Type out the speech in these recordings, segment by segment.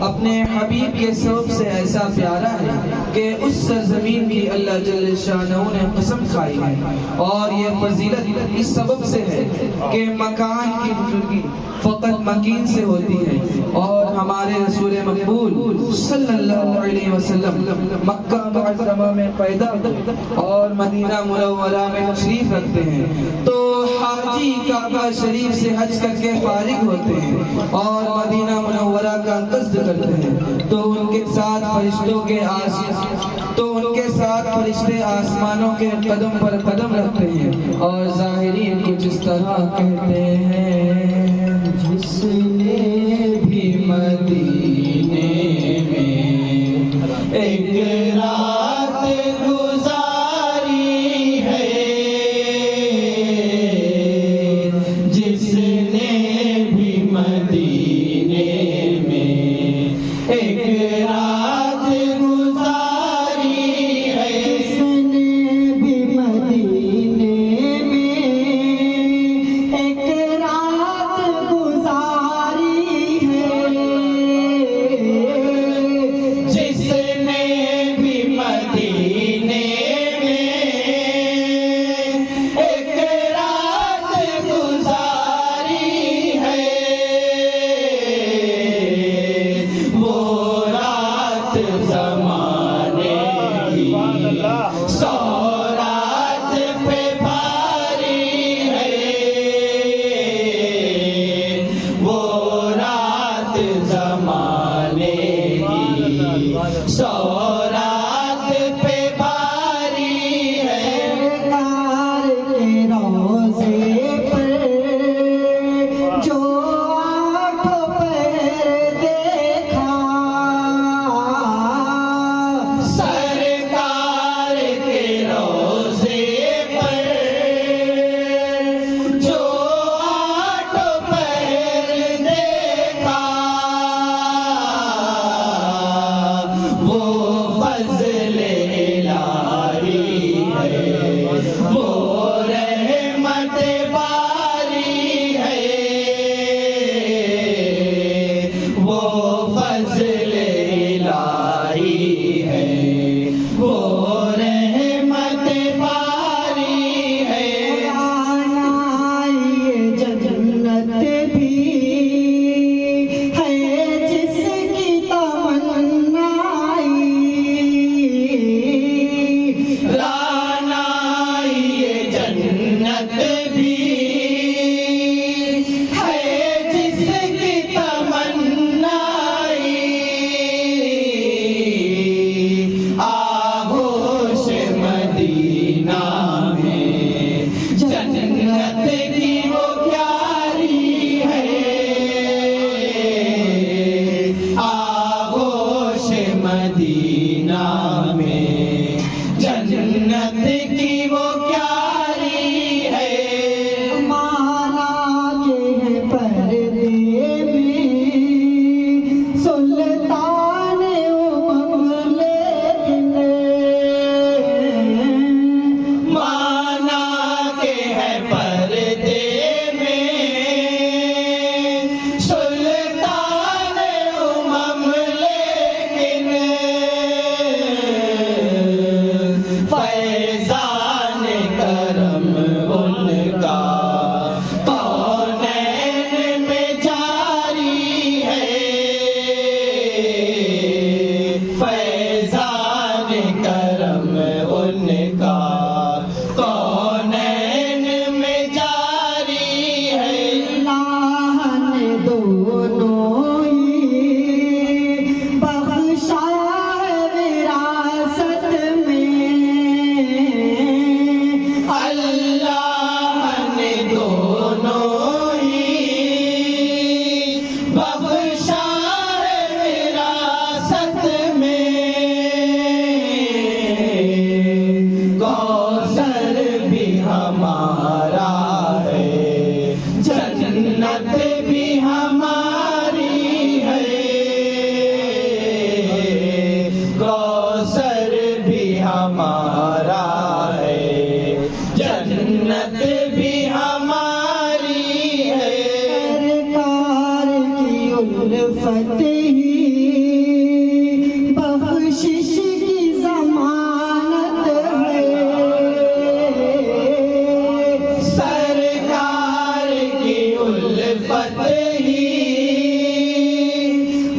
اپنے حبیب کے سبب سے ایسا پیارا ہے کہ اس سرزمین کی اللہ جل شانہ نے قسم کھائی ہے، اور یہ فضیلت اس سبب سے ہے کہ مکان کی بزرگی فقط مکین سے ہوتی ہے، اور ہمارے رسول مقبول صلی اللہ علیہ وسلم مکہ معظمہ میں پیدا اور مدینہ منورہ میں تشریف رکھتے ہیں، تو حاجی کعبہ شریف سے حج کر کے فارغ ہوتے ہیں اور مدینہ منورہ کا قصد کرتے ہیں، تو ان کے ساتھ فرشتے آسمانوں کے قدم پر قدم رکھتے ہیں، اور ظاہرین کچھ اس طرح کہتے ہیں: جس نے بھی مدینے میں ایک رات گزاری ہے، جس نے بھی مدینے میں ایک رات گزاری ہے، جس نے بھی مدینے میں ایک رات گزاری ہے، جس نے بھی مدینے میں ایک رات گزاری ہے، وہ رات زمانے کی 100 رات پہ بھاری ہے، وہ رات زمانے کی 100 رات پہ بھاری ہے، سرکار کے روضے پر جو آنکھوں پر دیکھا، سرکار کے روضے پر جو آنکھوں پر دیکھا، وہ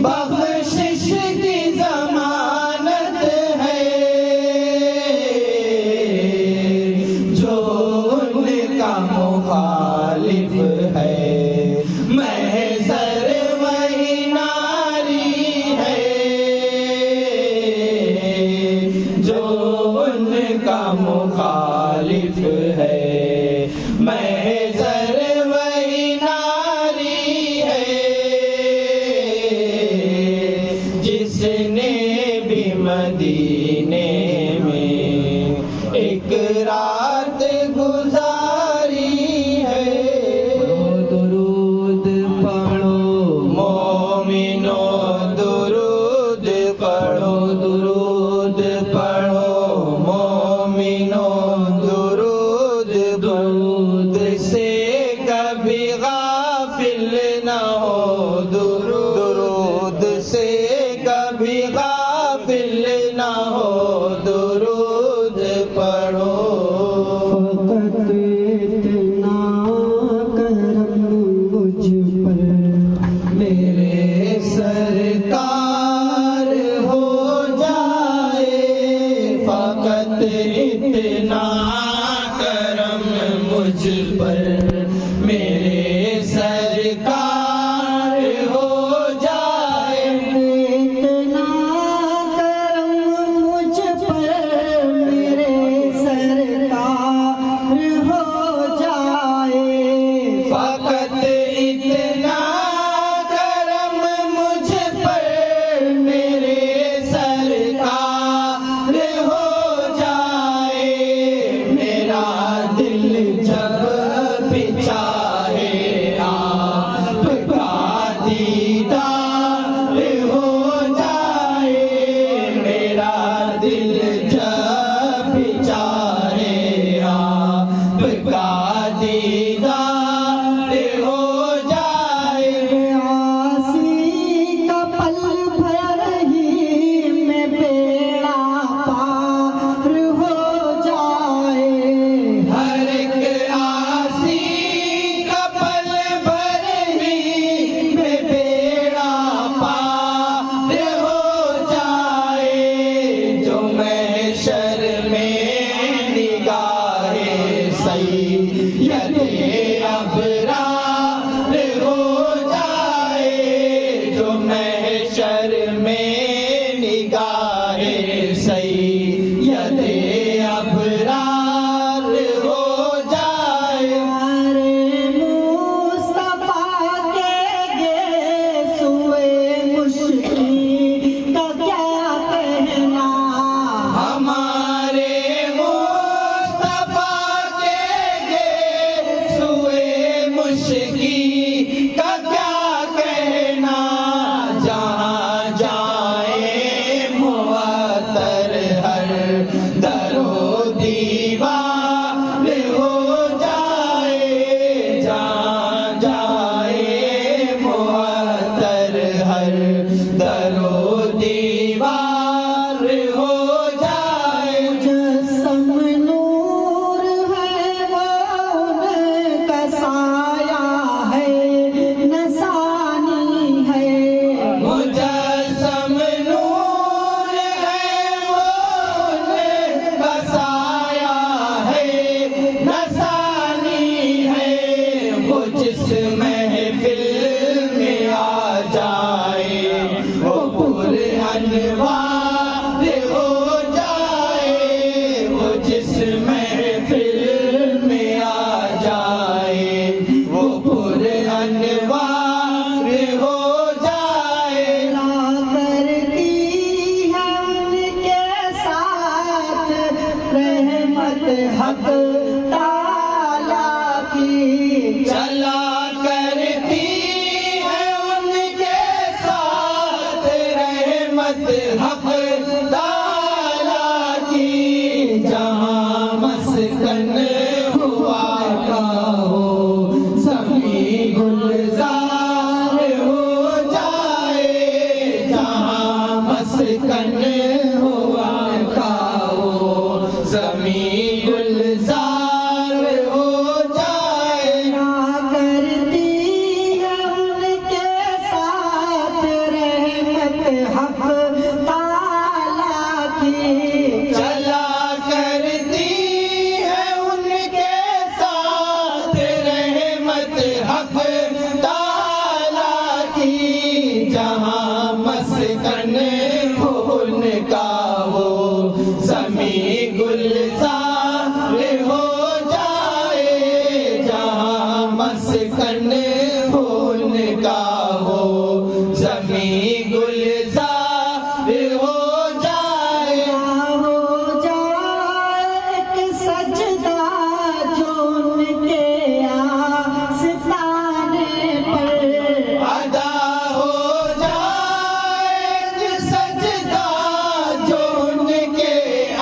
بخشش کی ضمانت ہے جو ان کا مخالف ہے محضر وہی ناری ہے جو ان کا مخالف ہے محضر وہی ناری ہے جس نے بھی مدینے میں ایک رات گزاری ہے درود پڑھو مومنو درود پڑھو درود پڑھو مومنو درود درود سے کبھی غافل نہ ہو درود سے کبھی غافل نہ ہو درود پڑھو فقط اتنا کرم مجھ پر میرے سرکار ہو جائے فقط اتنا کرم مجھ پر میرے سرکار ہو جائے اتنا کرم مجھ پر میرے سرکار ہو جائے فقط اتنا کرم مجھ پر میرے سرکار ہو جائے میرا دل جب بھی چاہے آپ کا دیدار ہو جائے میرا دل جب بھی چاہے آپ کا دیدار ہو جائے آسی کا پل بھر ہی میں بیڑا پار ہو جائے ہر ایک آسی کا پل بھر ہی میں بیڑا پار ہو جائے جو محشر میں نگاہ سید ابرار ہو جائے جو محشر میں نگاہ سید ابرار ہو جائے ہمارے مصطفیٰ کے گیسوئے مشکین کا کیا کہنا ہمارے مصطفیٰ کے سوئے مشکی کا کیا کہنا جہاں جائیں معطر ہر در و دیوار ہو جائے جہاں جائیں معطر ہر در و دیوار ہو جائے مجسم نور ہے وہ ان کا سایہ ہے نسانی ہے مجسم نور ہے وہ ان کا سایہ ہے نسانی ہے وہ جس محفل میں آ جائے وہ پر انوار ہو جائے وہ جس محفل میں آ جائے وہ پر انوار ہو جائے لا کرتی ہے ان کے ساتھ رحمت حق تعالیٰ کی چلا کرتی ہے ان کے ساتھ رحمت حق تعالیٰ کی جہاں مسکن ہوا کا ہو سبھی گلزار ہو جائے جہاں مسکن ہوا کا ہو زمین گلزار ہو جائے کرتی ہے ان کے ساتھ رحمت حق تعالیٰ کی چلا کرتی ہے ان کے ساتھ رحمت حق تعالیٰ کی، جہاں مسکن ہو ان کا وہ زمین گلزار ہو جائے، جہاں مسکن ہو ان کا وہ زمین گلزار ہو جائے۔ ہو جائے ایک سجدہ جو ان کے آستانے پر، ادا ہو جائے ایک سجدہ جو ان کے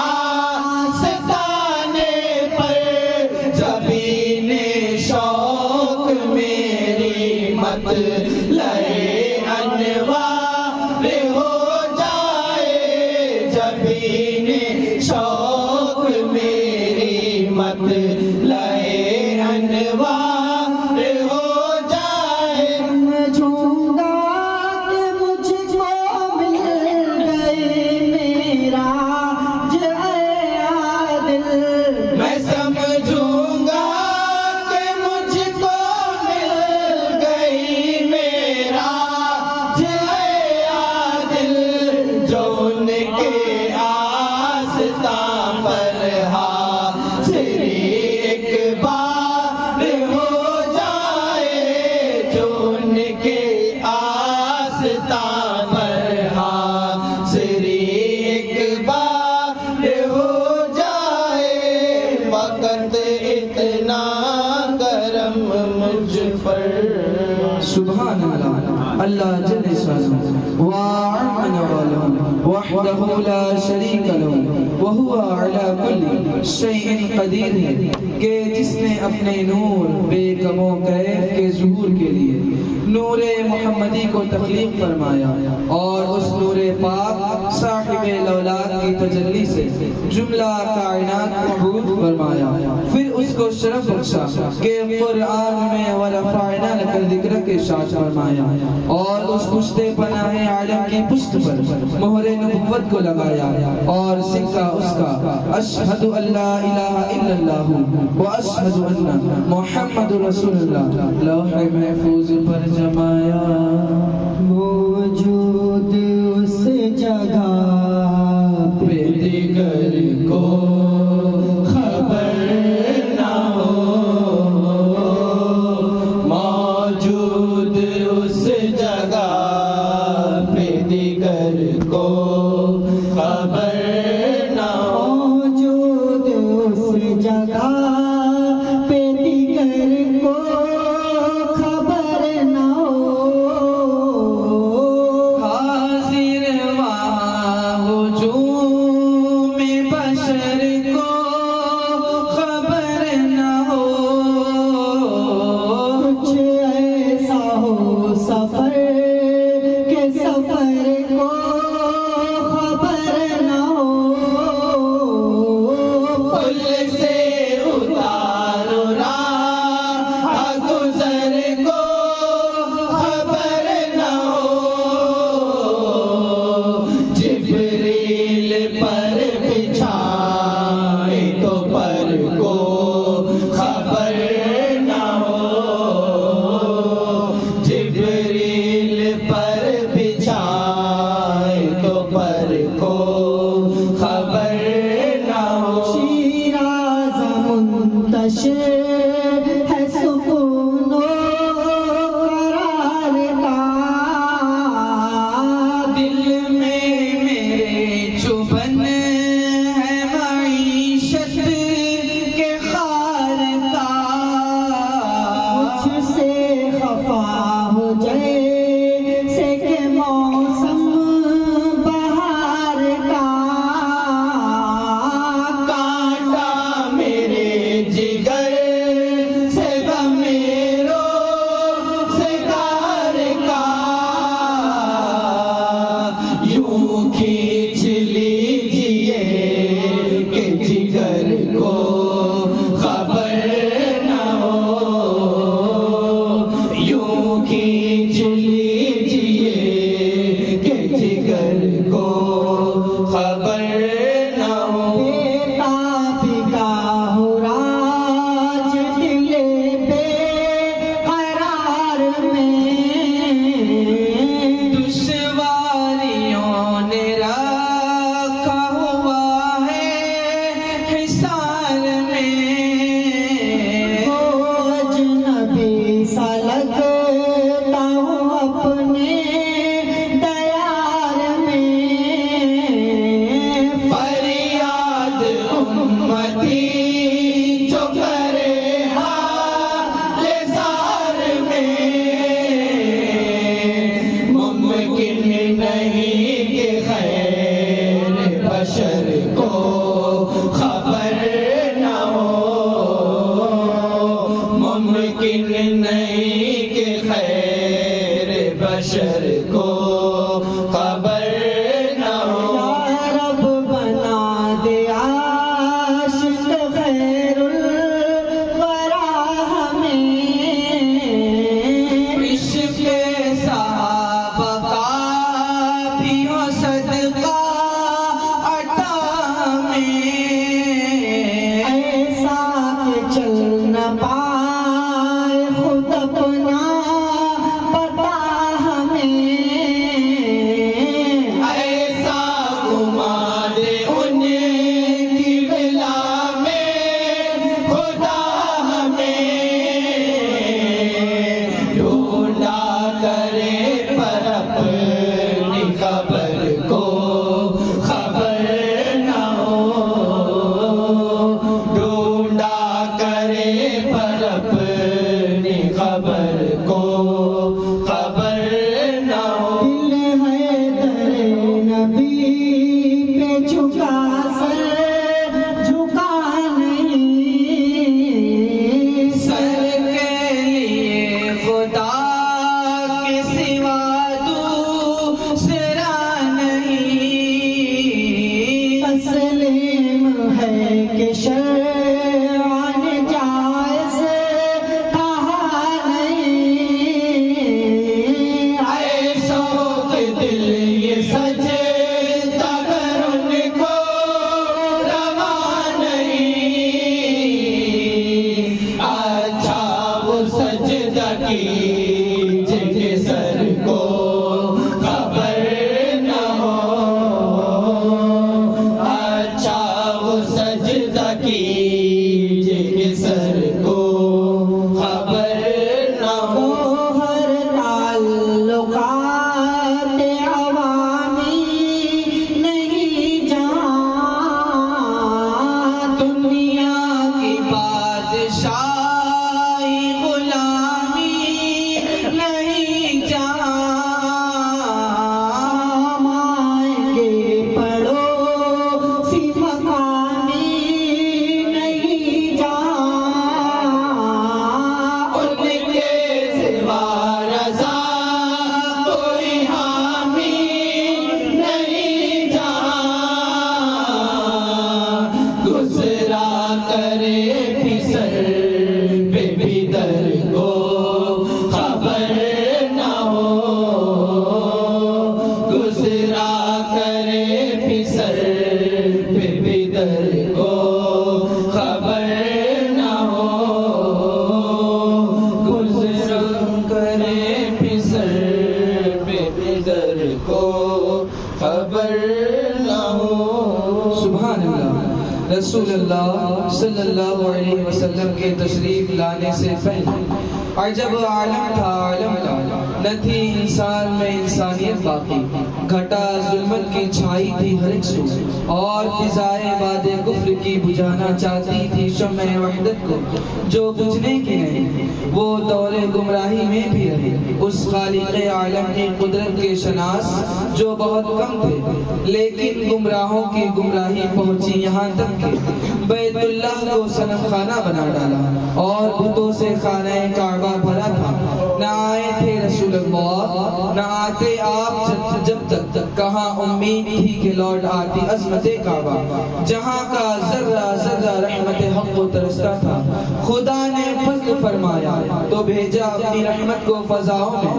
آستانے پر، جبین شوق میری مت لئے انوار ہو جائے، جبین شوق میری مت لئے انوار ہو جائے۔ سمجھوں گا کہ مجھ کو مل گئی میرا اے عادل، میں سمجھوں گا کہ مجھ کو مل گئی میرا جے عادل، جو ان کے آستاں پر حاضری ایک بار ہو جائے، جو ان کے آستاں پر حاضری ایک بار ہو جائے، وقت اتنا کرم مجھ پر۔ سبحان اللہ، اللہ جل شانہ وعظم نواله وحده لا شریک له وهو على كل شيء قدیر ہے کہ جس نے اپنے نور بے کم و کیف کے ظہور کے لیے نور محمدی کو تخلیق فرمایا، اور اس نور پاک صاحب لولاد کی تجلی سے جملہ کائنات کو حروف فرمایا، پھر اس کو شرف بخشا کہ قرآن میں وَرَفَعْنَا لَكَ ذِكْرَكَ کے ساتھ فرمایا، اور اس پشت پناہ عالم کی پشت پر مہر نبوت کو لگایا، اور سکہ اس کا اشہد ان لا الہ الا اللہ واشہد ان محمد رسول اللہ لوح محفوظ پر جمایا۔ موجود اس جگہ پہ دیگر کو خبر نہ ہو، موجود اس جگہ پہ دیگر کو خبر نہ ہو، موجود اس جگہ پہ دیگر کو خبر نہ ہو، رسول اللہ صلی اللہ علیہ وسلم کے تشریف لانے سے پہلے عجب عالم تھا، عالم کا نہ تھی انسان میں انسانیت باقی، گھٹا ظلمت کی چھائی تھی ہر ایک سو، اور فضائے باد کفر کی بجھانا چاہتی تھی شمع وحدت کو جو بجھنے کی نہیں۔ وہ دور گمراہی میں بھی رہے اس خالق عالم کی قدرت کے شناس جو بہت کم تھے، لیکن گمراہوں کی گمراہی پہنچی یہاں تک کہ بیت اللہ کو صنم خانہ بنا ڈالا اور بتوں سے خانہ کعبہ بھرا تھا۔ نہ آئے تھے رسول اللہ، نہ آتے آپ جب تک کہاں امید تھی کہ لوٹ آتی عظمت کعبہ، جہاں کا ذرہ ذرہ رحمت حق کو ترستا تھا۔ خدا نے فضل فرمایا تو بھیجا اپنی رحمت کو فضاؤں میں،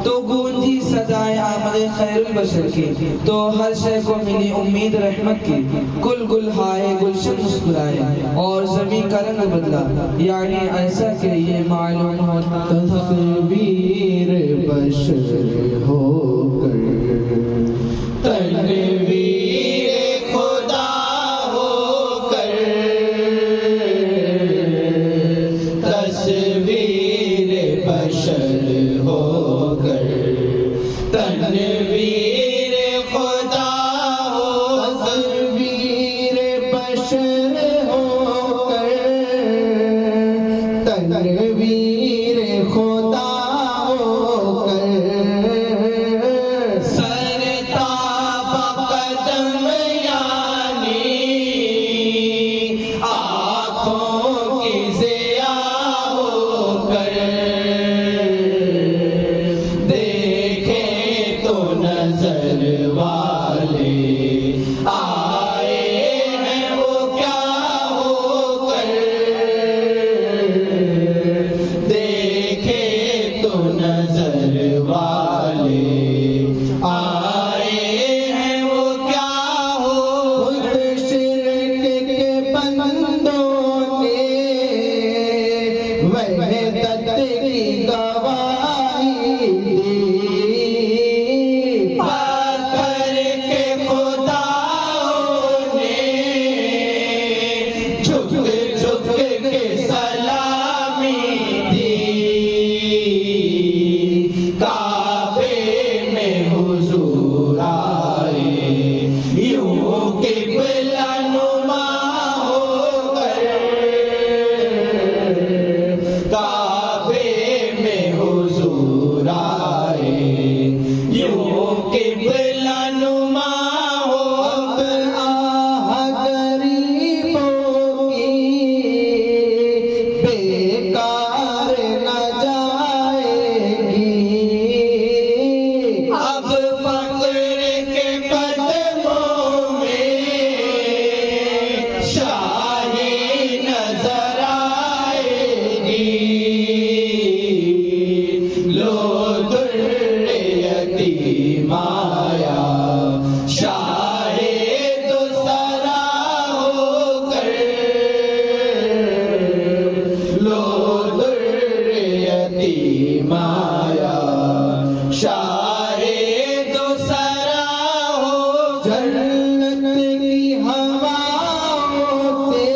تو گونجی سدائے آمد خیر البشر کی، تو ہر شے کو ملی امید رحمت کی۔ کل گل ہائے گلشن مسکرائے اور زمین کا رنگ بدلا، یعنی ایسا کہ یہ معلوم ہوتا تصویر بشر ہو کر تنویر خدا ہو کر، تصویر بشر ہو کر تنویر خدا ہو، تصویر بشر ہو کر تنویر خدا ہو کر، سرتاب قدم یعنی آنکھوں کی ضیا ہو کر، دیکھیں تو نظر والے آئے ہیں وہ کیا ہو کر، دیکھیں تو نظر والے آئے ہیں وہ کیا ہو، خود شرک کے بندوں نے وحدت کی گواہی دی، پتھر کے خداؤں نے جھک جھک کے سلامی دی، کعبے میں حضور آئے یوں قبلہ نما ہو کر، کعبے میں حضور آئے یوں قبلہ نما ہو کر، آہ غریبوں کی بیکار نہ جائے گی، اب فقر کے قدموں میں شاہی نظر آئے گی، لو در یتیم آیا شاہ دوسرا ہو کر، لو در یتیم آیا شاہ دوسرا ہو، جنت کی ہواؤں سے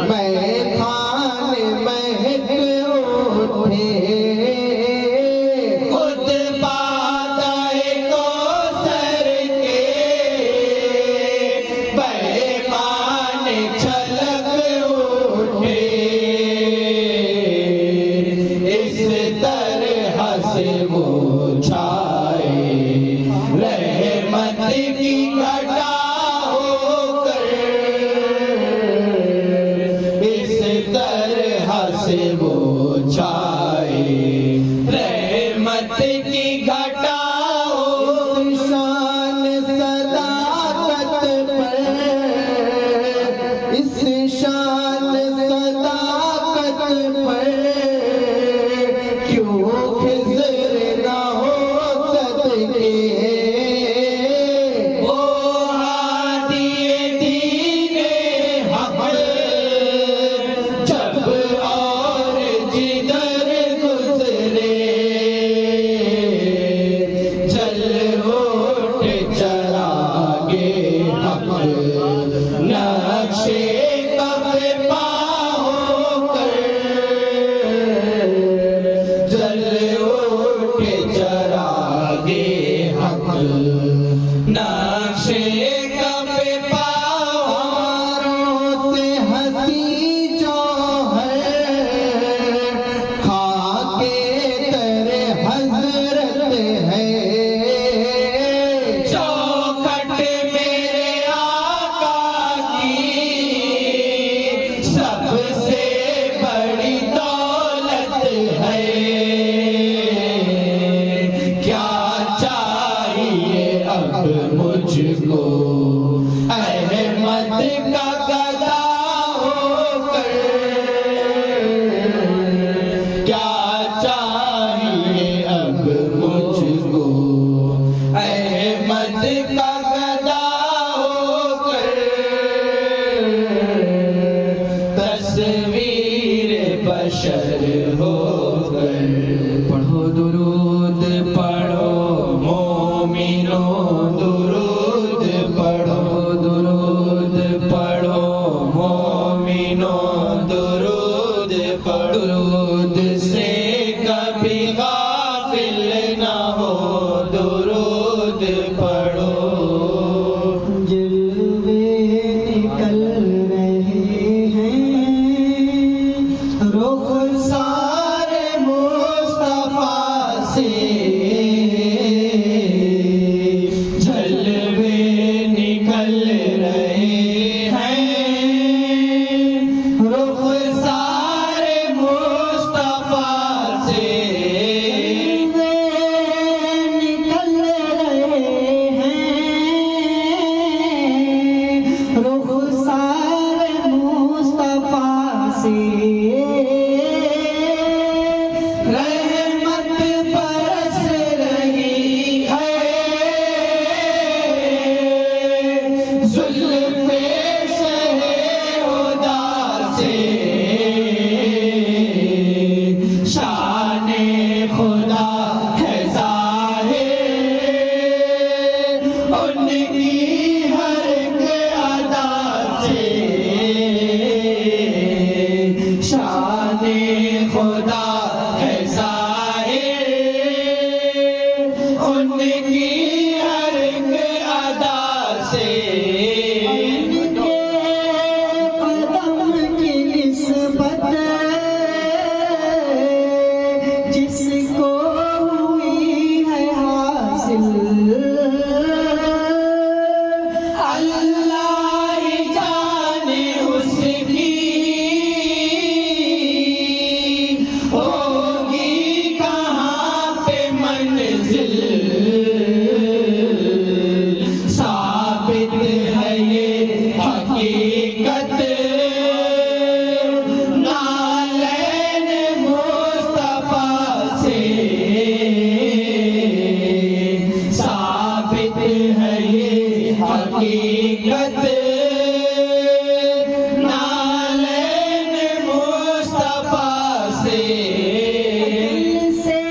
میخان مہک اٹھے، خود بادۂ کوثر نقشے کف پاؤں سے ہنسی جو ہے خاکے در حضرت ہے چوکھٹ میرے آقا کی سب سے بڑی دولت ہے کیا چاہیے اب مجھ کو احمد کا گدا ہو کر کیا چاہیے اب مجھ کو احمد کا گدا ہو کر تصویر بشر ہو کر پڑھو درود پڑھو مومنو درود پڑھو درود پڑھو مومنو درود پڑھو درود سے کبھی غافل نہ ہو درود پڑھو جلوے نکل رہے ہیں رخ سارے مصطفیٰ سے جلوے نکل رہے ہیں رخ سارے مصطفیٰ سے نکل رہے ہیں رخ سارے مصطفیٰ سے رحمت برس رہی ہے زلف شہ خدا سے شان خدا ہے ظاہر ان کی ہر ایک ادا سے شان خدا ہے ظاہر ان کی ہر ایک ادا سے قدم کی نسبت جس کو ہوئی ہے حاصل اللہ ہی جانے اس کی ہوگی کہاں پہ منزل ثابت ہے یہ حقیقت نالین مصطفیٰ سے ثابت ہے یہ حقیقت نالین مصطفیٰ سے دل سے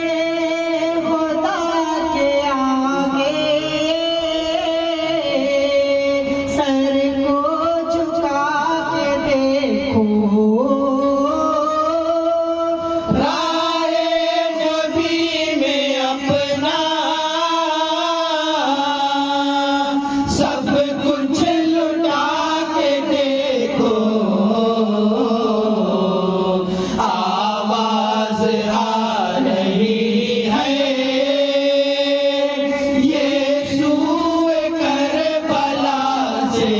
خدا کے آگے سر کو جھکا کے دیکھو رائے نبی میں اپنا سب کچھ لٹا کے دیکھو آواز آ رہی ہے یہ سوئے کربلا سے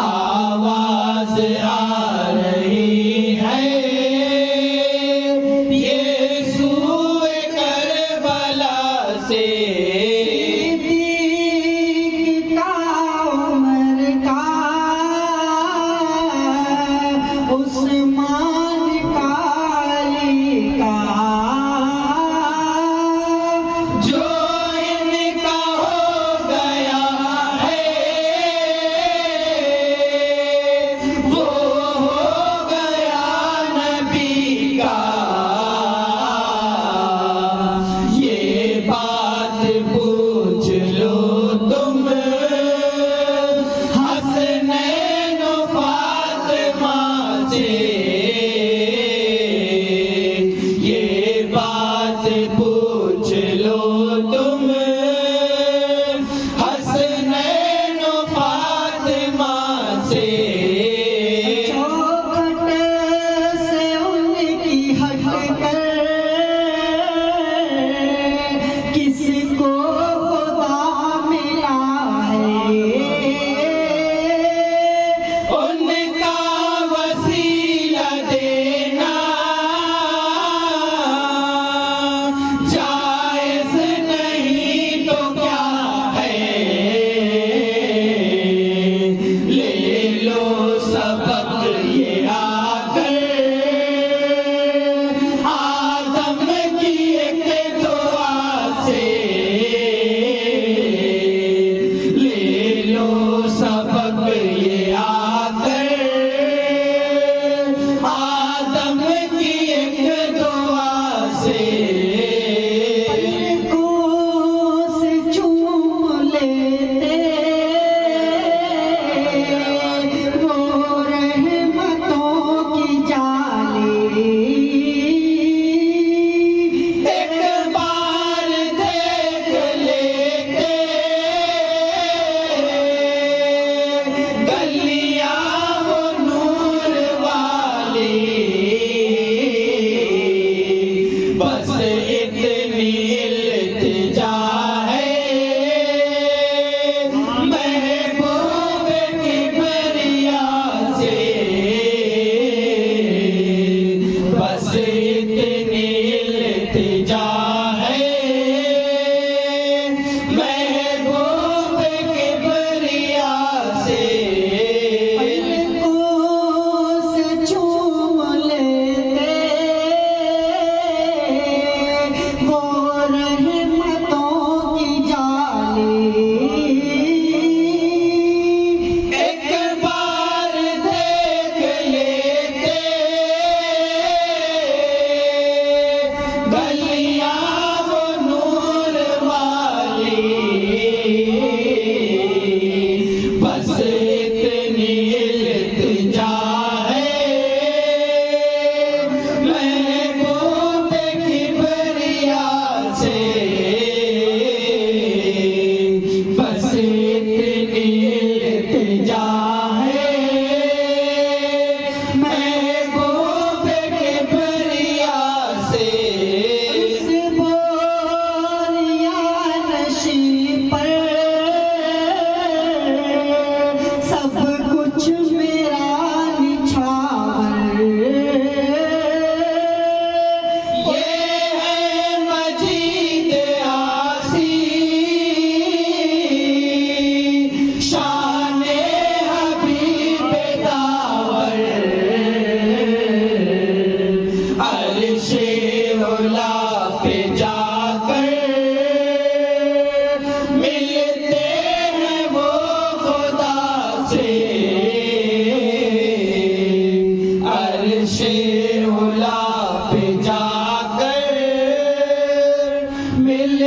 آواز آ رہی ہے یہ سوئے کربلا سے صدیق کا عمر کا عثمان کا علی کا جو ان کا ہو گیا ہے وہ ہو گیا نبی کا یہ بات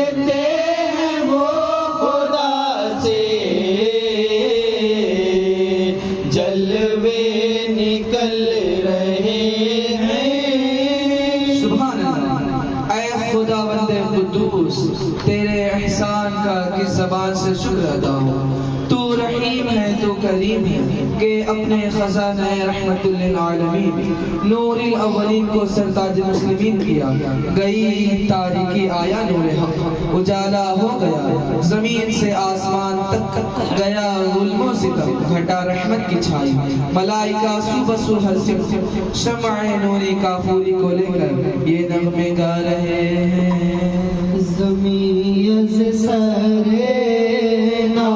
ملتے ہیں وہ خدا سے جلوے نکل رہے ہیں. سبحان اللہ. اے خداوند قدوس، تیرے احسان کا کس زبان سے شکر ادا ہو. تو رحیم ہے، تو کریم ہے کہ اپنے خزانہ رحمت للعالمین نور الاولین کو سرتاج مسلمین کیا. گئی تاریکی آیا نور حق، اجالا ہو گیا زمین سے آسمان تک، گیا ظلم و ستم گھٹا رحمت کی چھائی. ملائکہ صبح سحر صبح شمع نوری کافوری کو لے کر یہ نغمے گا رہے ہیں. زمین سرے نو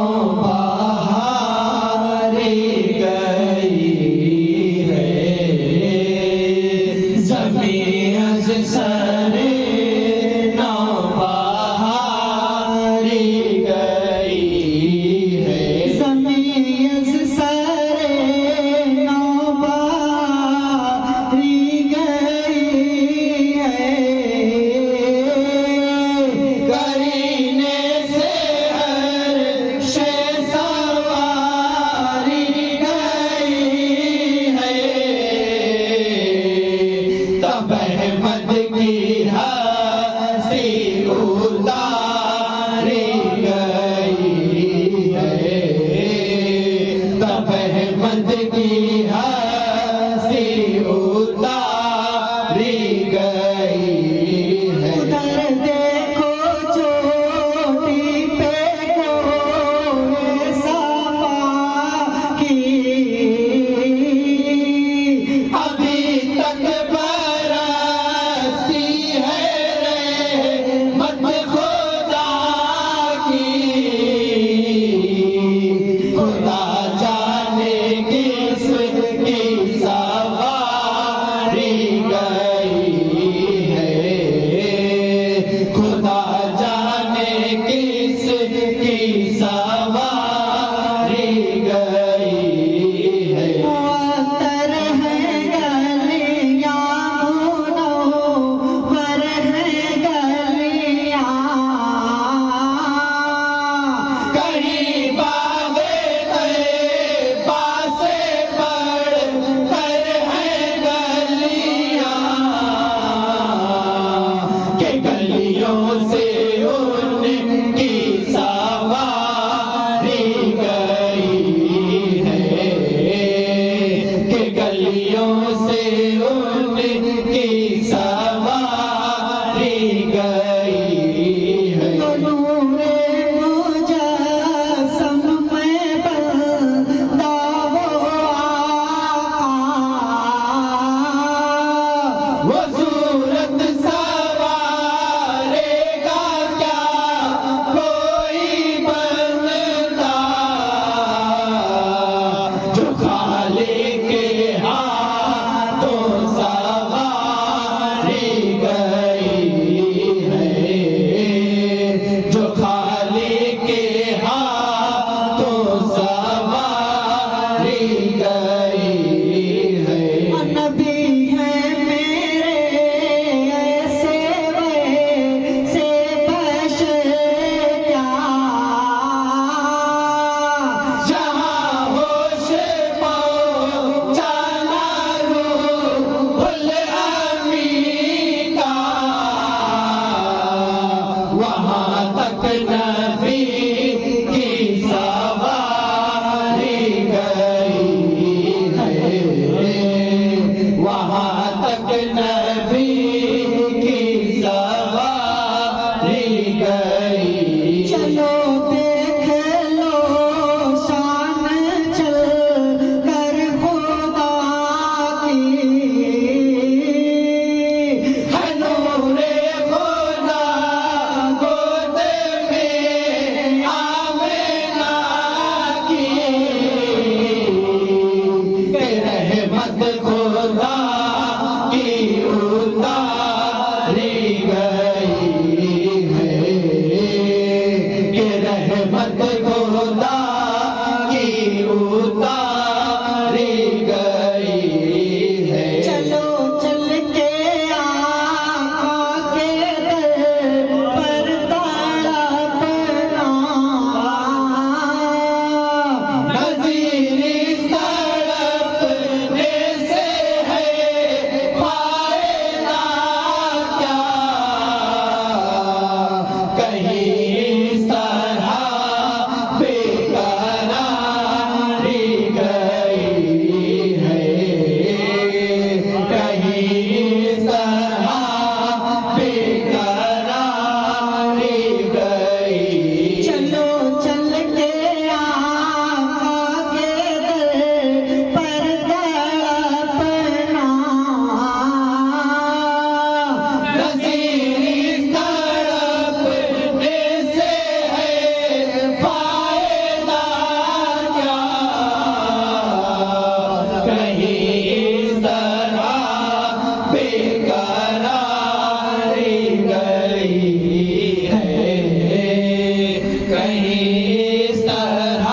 نہیں اس طرح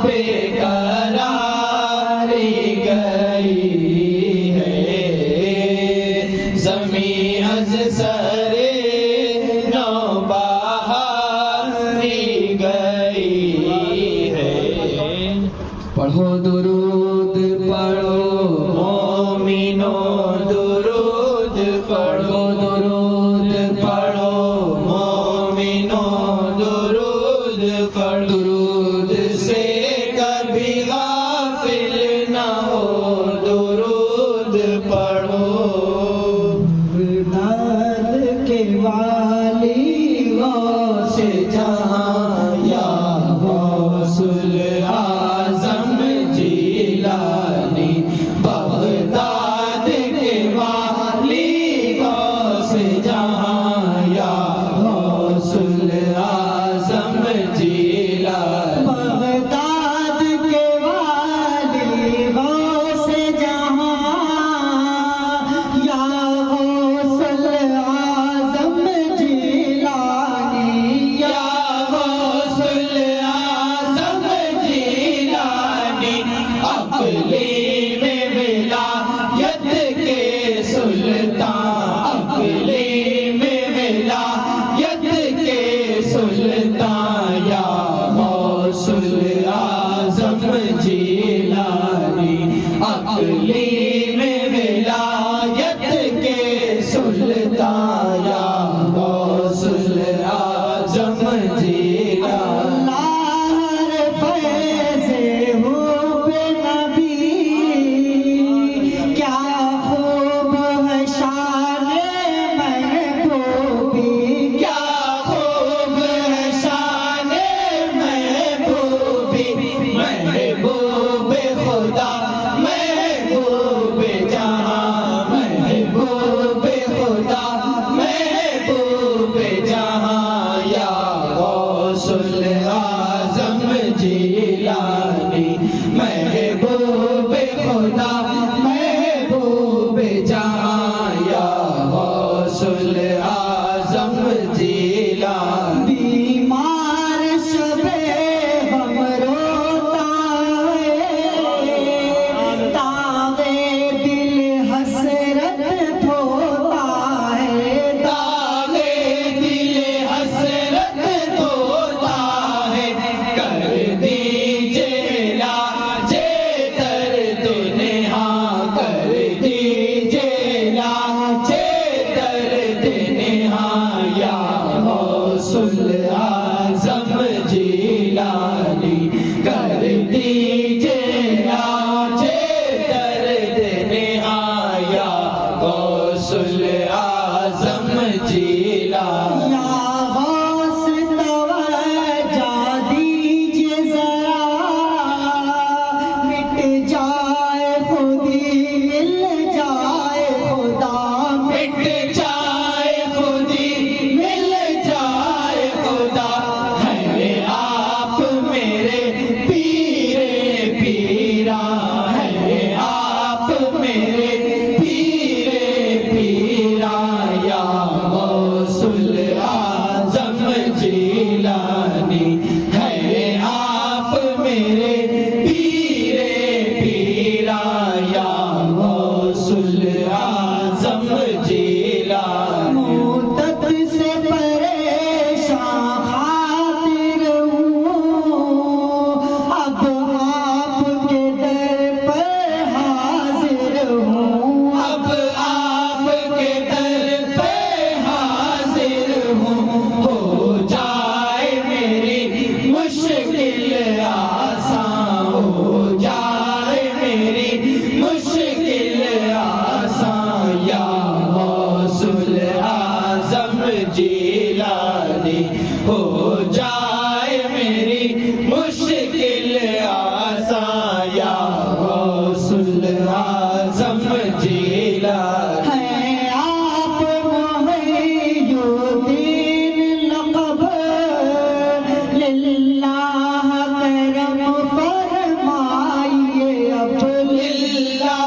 بے قراری گئی ہے زمین از سر نو بہاری گئی ہے پڑھو درود پڑھو مومنو درود پڑھو درود پڑھو مومنو درود پڑھو درود سے کبھی غافل نہ ہو درود پڑھو داد کے والی غوث جہاں یا غوث الاعظم جیلانی بغداد کے والی غوث جہاں یا غوث الاعظم جیلانی بغداد کے والی غوث جہاں یا غوث الاعظم جیلانی یا غوث الاعظم جیلانی اقلی میں ولایت کے سلطان اقلی میں ولایت کے سلطان یا غوث الاعظم جیلانی اقلی میں ولایت کے سلطان یا غوث الاعظم جیلانی اللہ فیض ہو بے نبی کیا خوب ہے شان محبوبی کیا خوب ہے شان محبوبی محبوب خدا محبوب جہاں محبوب خدا محبوب جہاں یا غوث الاعظم جیلانی محبوب خدا محبوب جہاں یا غوث الاعظم جیلانی بیمار شبے ہم روتا ہے تاغے دل حسرت دھوتا ہے داغے دل حسرت دھوتا ہے کر دیجئے علاج درد نہاں کر دیجئے علاج درد نہاں یا غوث الاعظم جیلانی کر دیجئے علاج درد نہاں یا غوث الاعظم جیلانی یا غوث توجہ دیجئے ذرا مٹ جائے خودی مل جائے خدا مٹ جائے خودی مل جائے خدا ہے آپ میرے پیرے پیرا ہے آپ میرے پیرے پیرا یا غوث الاعظم جیلانی ہے آپ میرے پیرے پیرا یا غوث الاعظم جیلانی مدت سے پریشان خاطر ہوں اب آپ کے در پر حاضر ہوں اب آپ کے در پہ حاضر ہوں ہو جائے میری مشکل آسان ہو جائے میری مشکل آسان یا غوث الاعظم جیلانی ہو جائے میری مشکل آسان یا غوث الاعظم جیلانی ہے آپ محی الدین لقب للہ کرم فرمائیے اب اللہ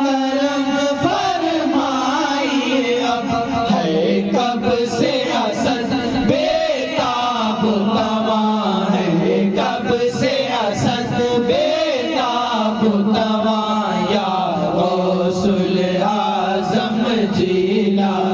کرم فرمائیے اب ہے کب سے حسد بے تاب غوث العظم جینا